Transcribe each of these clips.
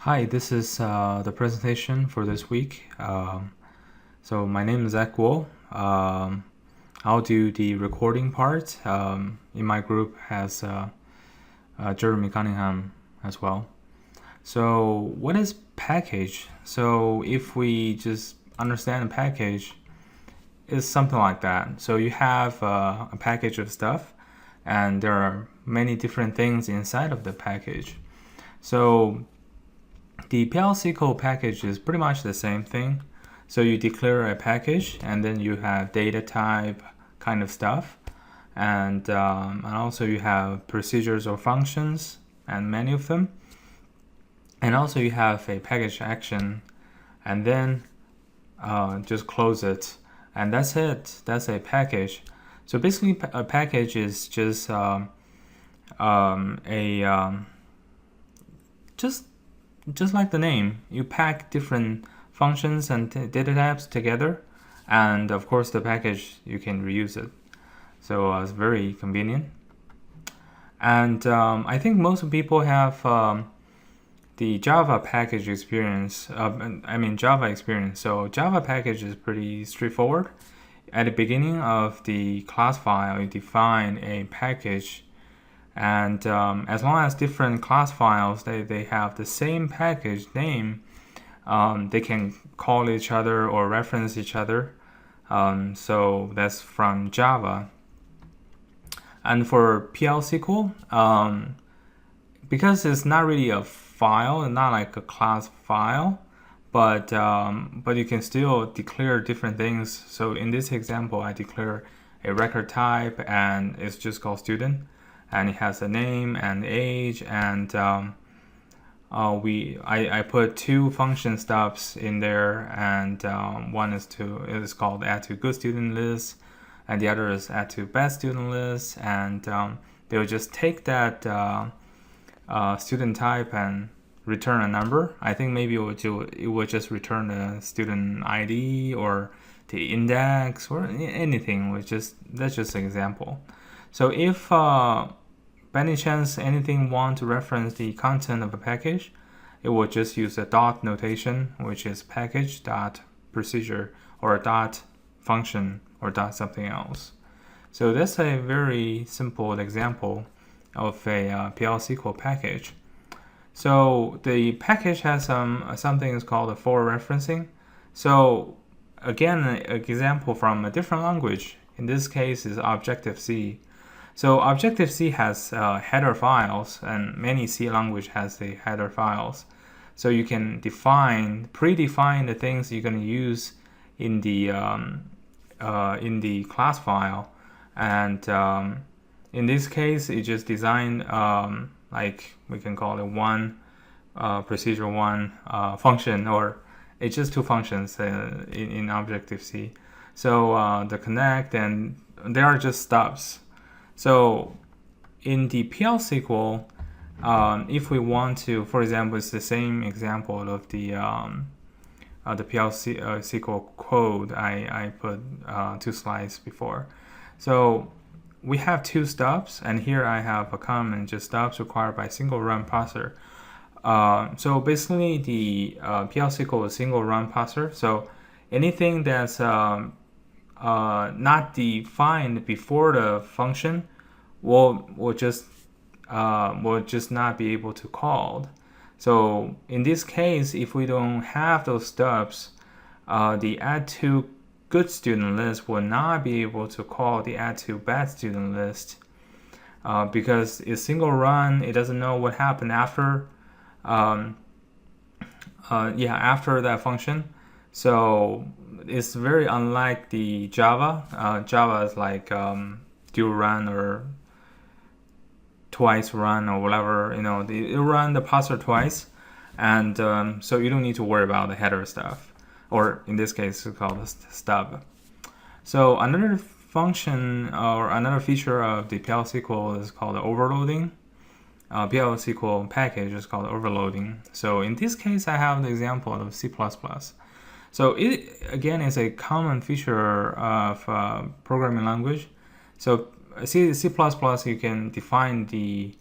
Hi, this is the presentation for this week. So my name is Zach Guo. I'll do the recording part. In my group has Jeremy Cunningham as well. So what is package? So if we just understand a package, it's something like that. So you have a package of stuff, and there are many different things inside of the package. So the PL/SQL package is pretty much the same thing. So you declare a package, and then you have data type kind of stuff, and also you have procedures or functions, and many of them. And also you have a package action, and then just close it, and that's it. That's a package. So basically, a package is just just like the name, you pack different functions and data types together, and of course the package, you can reuse it. So it's very convenient. And I think most people have the Java package experience, Java experience. So Java package is pretty straightforward. At the beginning of the class file, you define a package, and as long as different class files, they have the same package name, they can call each other or reference each other. So that's from Java. And for PL/SQL, because it's not really a file, not like a class file, but you can still declare different things. So in this example, I declare a record type, and it's just called student, and it has a name and age, and I put two function stubs in there, and one is called add to good student list, and the other is add to bad student list, and they will just take that student type and return a number. I think maybe it would just return the student ID or the index or anything. That's just an example. So if by any chance anything want to reference the content of a package, it will just use a dot notation, which is package dot procedure or dot function or dot something else. So that's a very simple example of a PL/SQL package. So the package has something is called a for referencing. So again, an example from a different language. In this case is Objective-C. So Objective-C has header files, and many C language has the header files. So you can predefine the things you're going to use in the class file, and in this case, it just designed like we can call it one procedure, one function, or it's just two functions in Objective-C. So the connect, and they are just stubs. So in the PL/SQL, if we want to, for example, it's the same example of the PL/SQL code I put 2 slides before. So we have two stubs, and here I have a comment, just stubs required by single run parser. So basically the PL/SQL is single run parser. So anything that's not defined before the function will just not be able to call. So in this case, if we don't have those stubs, the add to good student list will not be able to call the add to bad student list because it's single run. It doesn't know what happened after after that function. So it's very unlike the Java. Java is like dual run or twice run or whatever. It run the parser twice, and so you don't need to worry about the header stuff, or in this case it's called a stub. So another function or another feature of the PL/SQL is called overloading. PL/SQL package is called overloading. So in this case, I have the example of C++. So it again is a common feature of programming language. So C++, you can define the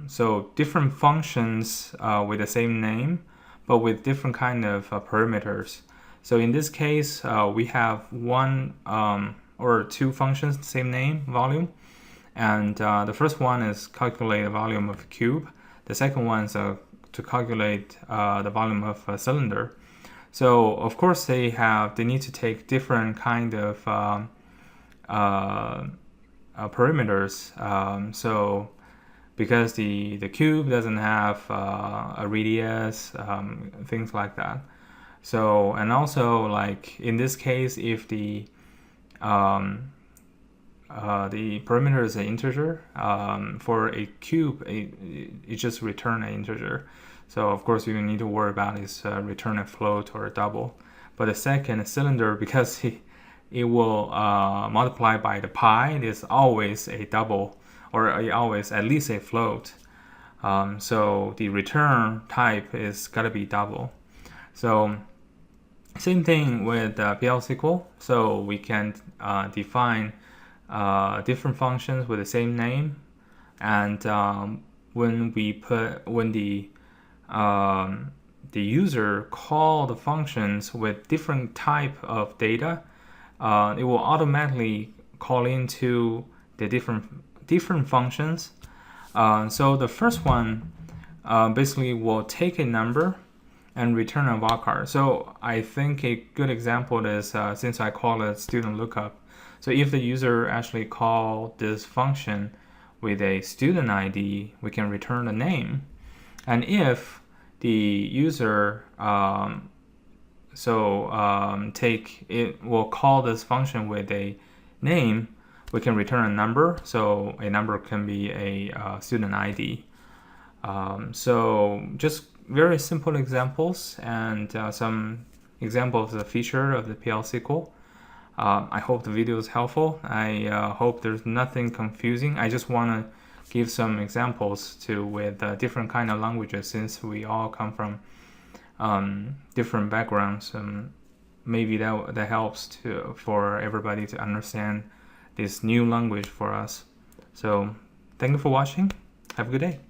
So different functions with the same name, but with different kind of parameters. So in this case, we have one or two functions, same name, volume. And the first one is calculate the volume of a cube. The second one is to calculate the volume of a cylinder. So of course they need to take different kind of parameters. So because the cube doesn't have a radius, things like that. So, and also like in this case, if the parameter is an integer, for a cube, it just return an integer. So of course you need to worry about is return a float or a double. But the second cylinder, because it will multiply by the pi, it is always a double, or always at least a float. So the return type is gotta be double. So same thing with PL SQL. So we can define different functions with the same name, and when the user call the functions with different type of data, it will automatically call into the different functions. So the first one basically will take a number and return a wildcard. So I think a good example is since I call it student lookup. So if the user actually call this function with a student ID, we can return the name. And if the user will call this function with a name, we can return a number. So a number can be a student ID. So just very simple examples and some examples of the feature of the PL SQL. I hope the video is helpful. I hope there's nothing confusing. I just want to give some examples with different kind of languages, since we all come from different backgrounds. Maybe that helps for everybody to understand this new language for us. So thank you for watching. Have a good day.